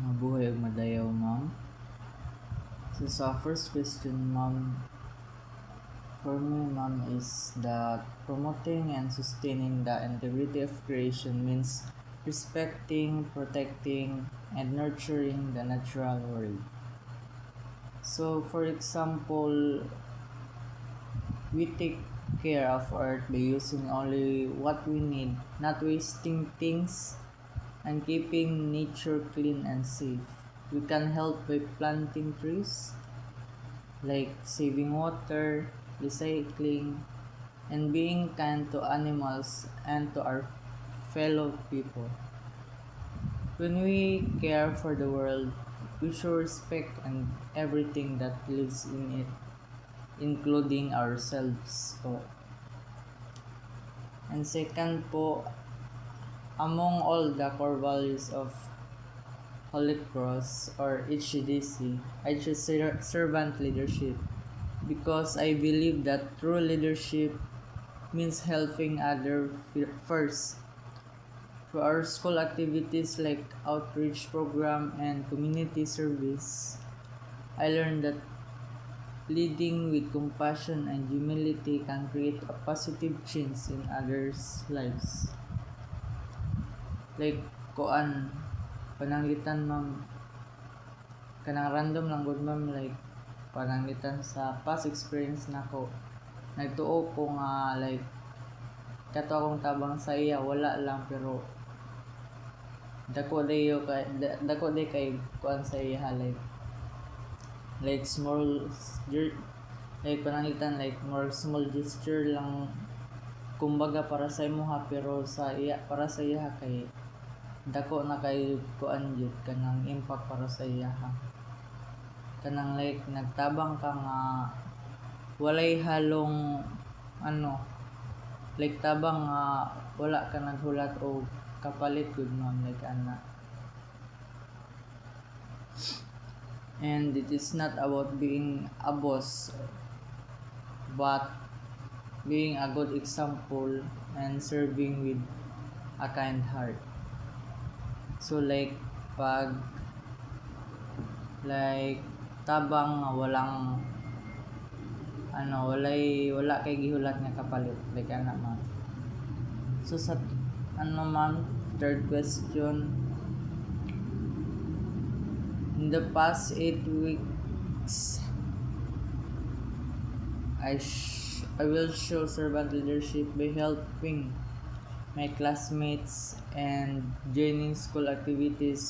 Mabuhay ug madayaw, ma'am. So sa first question, ma'am, for me, ma'am, is that promoting and sustaining the integrity of creation means respecting, protecting, and nurturing the natural world. So for example, we take care of Earth by using only what we need, not wasting things, and keeping nature clean and safe. We can help by planting trees, like saving water, recycling, and being kind to animals and to our fellow people. When we care for the world, we show respect and everything that lives in it, including ourselves po. And second po, among all the core values of Holy Cross or HCDC, I choose servant leadership because I believe that true leadership means helping others first. Through our school activities like outreach program and community service, I learned that leading with compassion and humility can create a positive change in others' lives. Like, pananglitan, ma'am, kanang random lang gud, ma'am, like pananglitan sa past experience nako. Nagtuo ko nga like kato akong tabang sa iya, wala lang, pero dako day kay kuan sa iya, like small like pananglitan, like more small gesture lang kumbaga para sa imo ha, pero sa iya, para sa iya kay dako na kay kuan jud kanang impact para sa iya ha. Kanang like nagtabang ka nga walay halong like tabang nga wala ka naghulat o kapalit gud, ma'am, like ana. And it is not about being a boss, but being a good example and serving with a kind heart. So like pag like tabang nga wala kay gihulat nga kapalit, like ana, ma'am. So sa ma'am, third question, in the past 8 weeks I will show servant leadership by helping my classmates and joining school activities